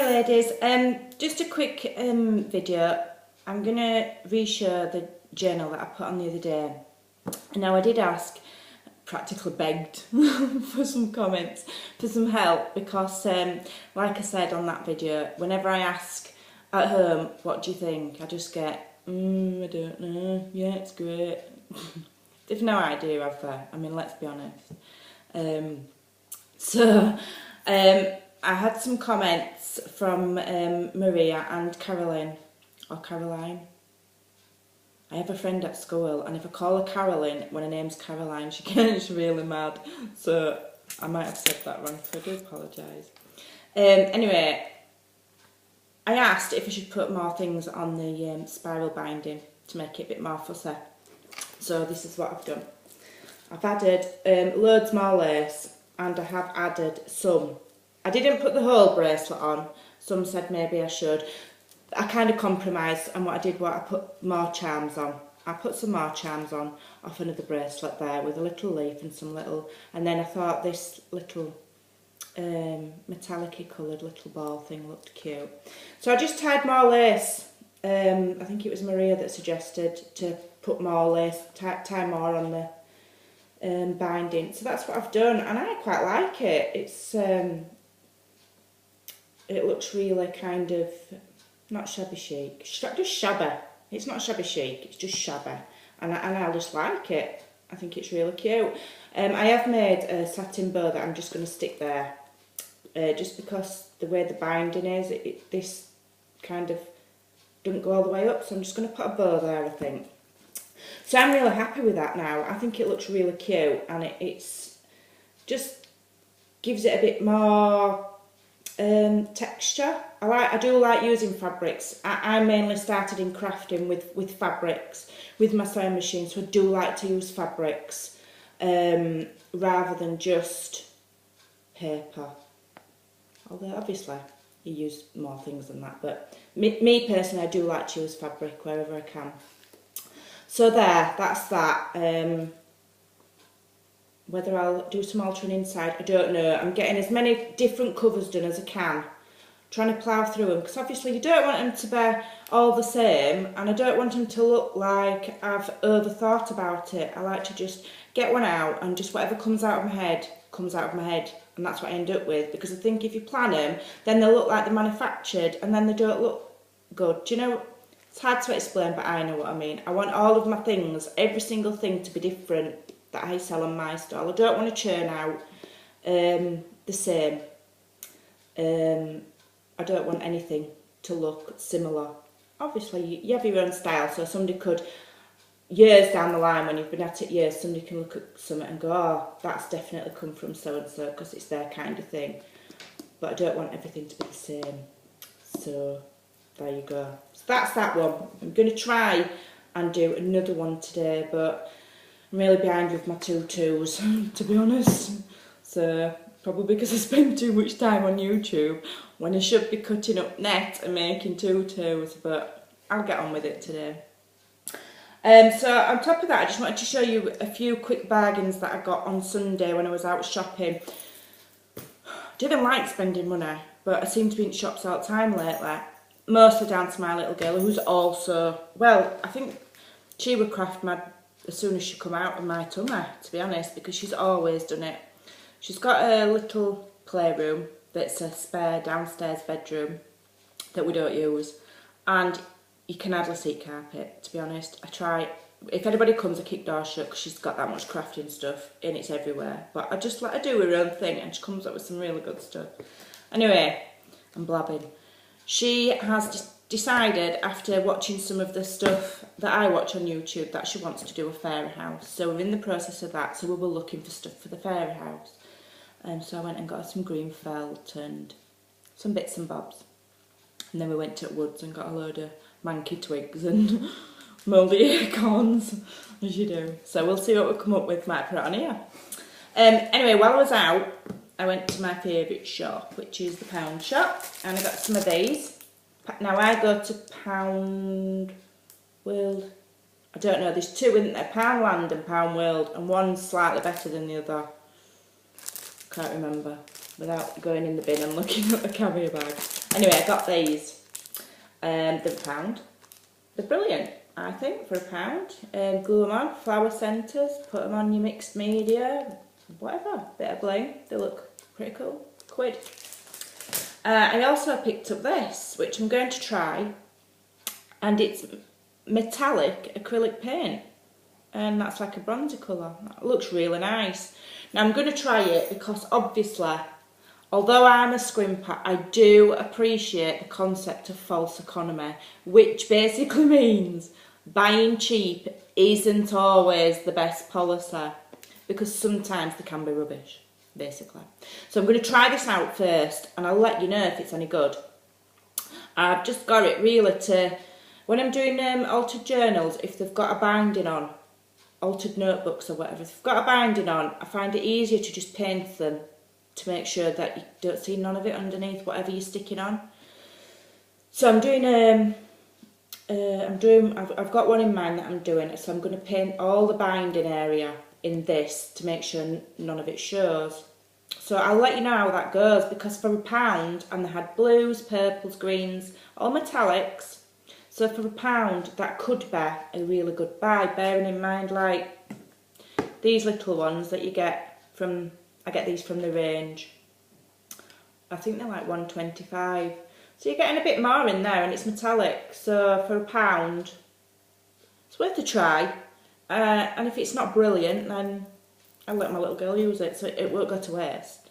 ladies, just a quick video. I'm going to reshare the journal that I put on the other day. Now I did ask, practically begged for some comments, for some help, because like I said on that video, whenever I ask at home, what do you think, I just get, I don't know, yeah, it's great. They've no idea, have they? I mean, let's be honest. I had some comments from Maria and Caroline, or Caroline. I have a friend at school, and if I call her Caroline when her name's Caroline, she gets really mad. So I might have said that wrong, so I do apologise. Anyway, I asked if I should put more things on the spiral binding to make it a bit more fussy. So this is what I've done. I've added loads more lace, and I have added some. I didn't put the whole bracelet on. Some said maybe I should. I kind of compromised, and what I did was I put more charms on. I put some more charms on off another bracelet there with a little leaf and some little, and then I thought this little metallic-y coloured little ball thing looked cute. So I just tied more lace. I think it was Maria that suggested to put more lace, tie more on the binding. So that's what I've done, and I quite like it. It's it looks really kind of not shabby chic, just shabby. It's not shabby chic, it's just shabby, and I just like it. I think it's really cute. I have made a satin bow that I'm just going to stick there, just because the way the binding is, this kind of doesn't go all the way up, so I'm just going to put a bow there, I think. So I'm really happy with that now. I think it looks really cute, and it's just gives it a bit more texture. I do like using fabrics. I mainly started in crafting with fabrics with my sewing machine, so I do like to use fabrics rather than just paper. Although obviously you use more things than that, but me personally, I do like to use fabric wherever I can. So that's that. Whether I'll do some altering inside, I don't know. I'm getting as many different covers done as I can, trying to plough through them, because obviously you don't want them to be all the same, and I don't want them to look like I've overthought about it. I like to just get one out, and just whatever comes out of my head, comes out of my head, and that's what I end up with, because I think if you plan them, then they'll look like they're manufactured, and then they don't look good. Do you know, it's hard to explain, but I know what I mean. I want all of my things, every single thing to be different that I sell on my stall. I don't want to churn out the same. I don't want anything to look similar. Obviously, you have your own style, so somebody could, years down the line, when you've been at it years, somebody can look at something and go, oh, that's definitely come from so-and-so, because it's their kind of thing. But I don't want everything to be the same. So, there you go. So that's that one. I'm going to try and do another one today, but I'm really behind with my tutus, to be honest. So, probably because I spend too much time on YouTube when I should be cutting up net and making tutus, but I'll get on with it today. So on top of that, I just wanted to show you a few quick bargains that I got on Sunday when I was out shopping. Didn't like spending money, but I seem to be in shops all the time lately. Mostly down to my little girl, who's also, well, I think she would craft mad as soon as she come out of my tummy, to be honest, because she's always done it. She's got a little playroom that's a spare downstairs bedroom that we don't use, and you can hardly see carpet, to be honest. I try, if anybody comes, I keep doors shut because she's got that much crafting stuff and it's everywhere, but I just let her do her own thing, and she comes up with some really good stuff. Anyway, I'm blabbing. She has decided, after watching some of the stuff that I watch on YouTube, that she wants to do a fairy house. So we're in the process of that, so we were looking for stuff for the fairy house. So I went and got some green felt and some bits and bobs. And then we went to Woods and got a load of manky twigs and mouldy acorns, as you do. So we'll see what we come up with, might put it on here. Anyway, while I was out, I went to my favourite shop, which is the Pound Shop, and I got some of these. Now I go to Pound World. I don't know, there's two, isn't there? Poundland and Pound World, and one's slightly better than the other. Can't remember. without going in the bin and looking at the carrier bag. Anyway, I got these. They're £1. They're brilliant, I think, for £1. Glue them on, flower centres, put them on your mixed media, whatever, bit of bling. They look pretty cool. £1. I also picked up this, which I'm going to try, and it's metallic acrylic paint, and that's like a bronzy colour. It looks really nice. Now I'm going to try it because obviously, although I'm a scrimper, I do appreciate the concept of false economy, which basically means buying cheap isn't always the best policy, because sometimes they can be rubbish, basically. So I'm going to try this out first, and I'll let you know if it's any good. I've just got it really to, when I'm doing altered journals, if they've got a binding on, altered notebooks or whatever, if they've got a binding on, I find it easier to just paint them to make sure that you don't see none of it underneath whatever you're sticking on. So I'm doing I've got one in mind that I'm doing, so I'm going to paint all the binding area in this to make sure none of it shows. So I'll let you know how that goes, because for £1, and they had blues, purples, greens, all metallics. So for £1, that could be a really good buy, bearing in mind like these little ones that you get from, I get these from the range. I think they're like £1.25. So you're getting a bit more in there, and it's metallic. So for £1, it's worth a try. And if it's not brilliant, then I'll let my little girl use it, so it won't go to waste.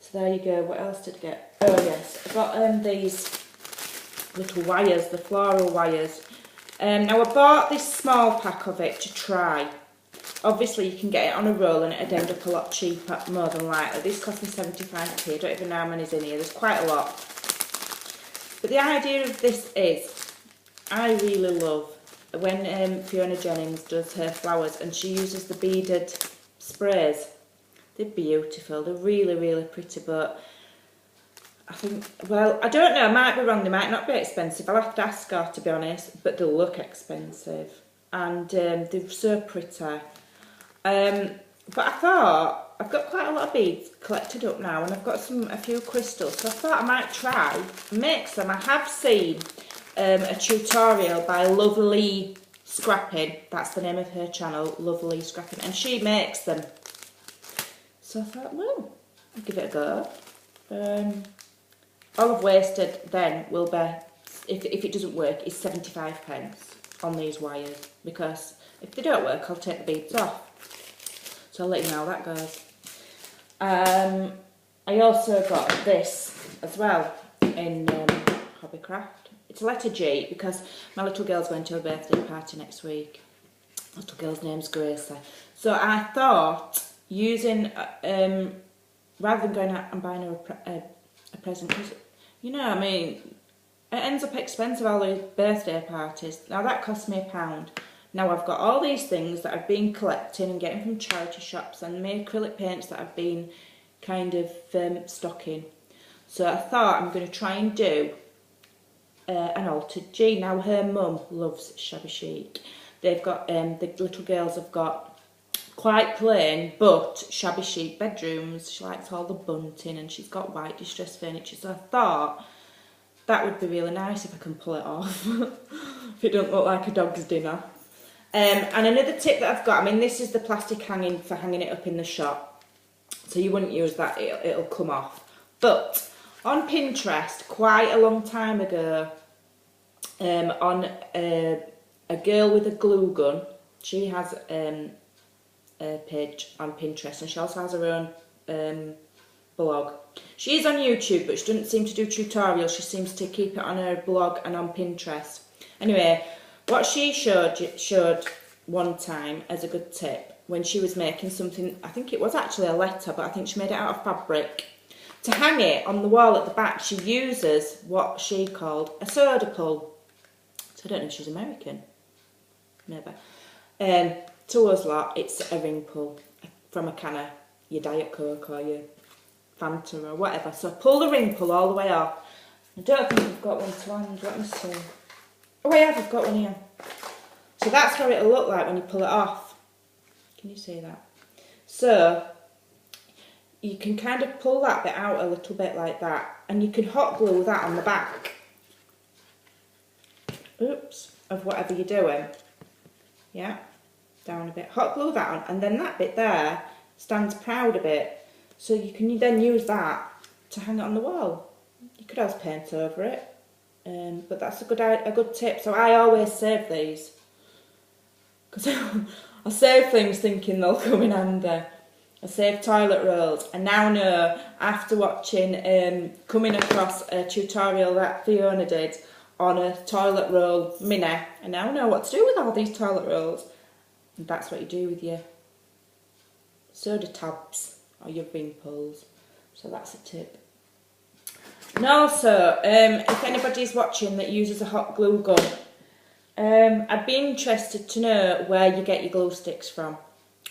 So there you go. What else did I get? Oh yes, I got these little wires, the floral wires. Now I bought this small pack of it to try. Obviously you can get it on a roll and it'd end up a lot cheaper, more than likely. This cost me 75p, I don't even know how many's in here, there's quite a lot. But the idea of this is, I really love when Fiona Jennings does her flowers and she uses the beaded sprays. They're beautiful, they're really, really pretty, but I think, well, I don't know, I might be wrong, they might not be expensive. I'll have to ask her, to be honest, but they'll look expensive. And they're so pretty. But I thought, I've got quite a lot of beads collected up now, and I've got a few crystals, so I thought I might try make some. I have seen a tutorial by Lovely Scrapping, that's the name of her channel, Lovely Scrapping, and she makes them. So I thought, well, I'll give it a go. All I've wasted then will be, if it doesn't work, is 75p on these wires, because if they don't work, I'll take the beads off. So I'll let you know how that goes. I also got this as well in Hobbycraft. It's a letter G, because my little girl's going to a birthday party next week. Little girl's name's Gracie. So I thought using, rather than going out and buying her a present, because, you know, I mean, it ends up expensive, all these birthday parties. Now that cost me £1. Now I've got all these things that I've been collecting and getting from charity shops, and my acrylic paints that I've been kind of stocking. So I thought I'm going to try and do an altered G. Now her mum loves shabby chic. They've got, the little girls have got quite plain but shabby chic bedrooms. She likes all the bunting, and she's got white distressed furniture. So I thought that would be really nice if I can pull it off. If it doesn't look like a dog's dinner. And another tip that I've got, I mean, this is the plastic hanging for hanging it up in the shop, so you wouldn't use that, it'll come off. But on Pinterest, quite a long time ago, on a girl with a glue gun, she has a page on Pinterest, and she also has her own blog. She is on YouTube, but she doesn't seem to do tutorials. She seems to keep it on her blog and on Pinterest. Anyway, what she showed one time as a good tip, when she was making something, I think it was actually a letter, but I think she made it out of fabric. To hang it on the wall at the back, she uses what she called a soda pull. So I don't know if she's American, maybe. To us lot, it's a ring pull from a can of your Diet Coke or your Fanta or whatever. So pull the ring pull all the way off. I don't think we've got one to hand, let me see. Oh, I have, I've got one here. So that's how it'll look like when you pull it off. Can you see that? So you can kind of pull that bit out a little bit like that, and you can hot glue that on the back, oops, of whatever you're doing. Yeah, down a bit, hot glue that on, and then that bit there stands proud a bit, so you can then use that to hang it on the wall. You could always paint over it, but that's a good tip. So I always save these, because I save things thinking they'll come in handy. I save toilet rolls. I now know, after watching, coming across a tutorial that Fiona did on a toilet roll mini, I now know what to do with all these toilet rolls. And that's what you do with your soda tabs or your ring pulls. So that's a tip. And also, if anybody's watching that uses a hot glue gun, I'd be interested to know where you get your glue sticks from,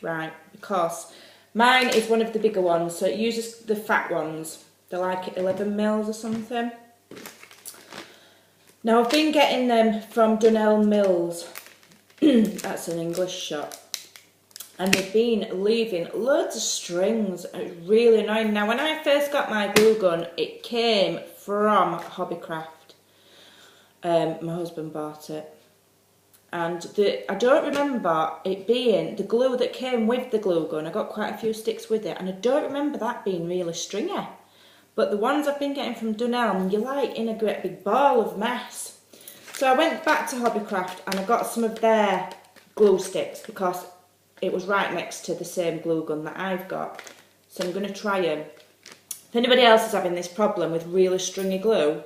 right? Because mine is one of the bigger ones, so it uses the fat ones. They're like 11 mils or something. Now I've been getting them from Dunelm Mills. That's an English shop. And they've been leaving loads of strings. It's really annoying. Now when I first got my glue gun, it came from Hobbycraft. My husband bought it. And I don't remember it being the glue that came with the glue gun. I got quite a few sticks with it, and I don't remember that being really stringy. But the ones I've been getting from Dunelm, you're like in a great big ball of mess. So I went back to Hobbycraft and I got some of their glue sticks because it was right next to the same glue gun that I've got. So I'm going to try them. If anybody else is having this problem with really stringy glue,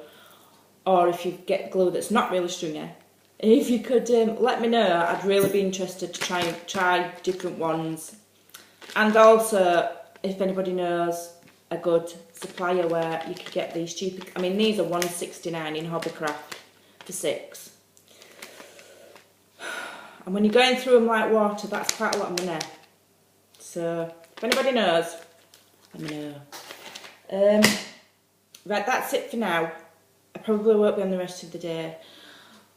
or if you get glue that's not really stringy, if you could let me know, I'd really be interested to try different ones. And also, if anybody knows a good supplier where you could get these cheaper. I mean, these are £1.69 in Hobbycraft for 6. And when you're going through them like water, that's quite a lot of money. So, if anybody knows, let me know. Right, that's it for now. I probably won't be on the rest of the day.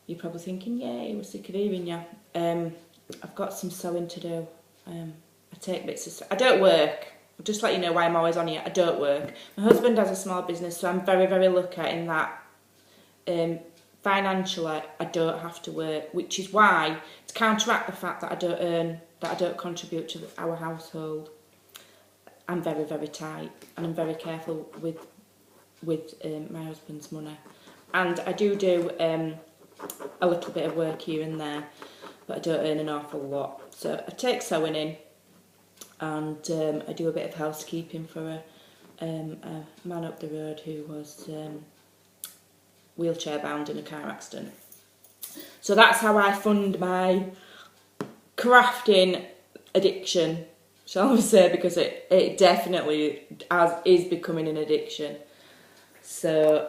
You're probably thinking, yay, we're sick of hearing you. I've got some sewing to do. I take bits of... I don't work. I'll just let you know why I'm always on here. I don't work. My husband has a small business, so I'm very, very lucky in that financially I don't have to work, which is why, to counteract the fact that I don't earn, that I don't contribute to our household, I'm very, very tight, and I'm very careful with my husband's money. And I do a little bit of work here and there, but I don't earn an awful lot. So I take sewing in, and I do a bit of housekeeping for a man up the road who was wheelchair bound in a car accident. So that's how I fund my crafting addiction, shall we say, because it definitely is becoming an addiction. So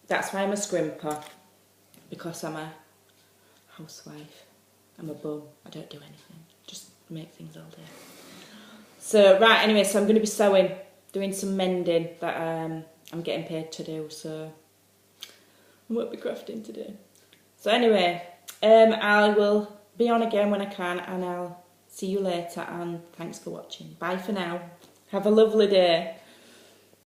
that's why I'm a scrimper, because I'm a housewife. I'm a bum. I don't do anything. Just make things all day. So, right, anyway, so I'm going to be sewing, doing some mending that I'm getting paid to do, so I won't be crafting today. So anyway, I will be on again when I can, and I'll see you later, and thanks for watching. Bye for now. Have a lovely day.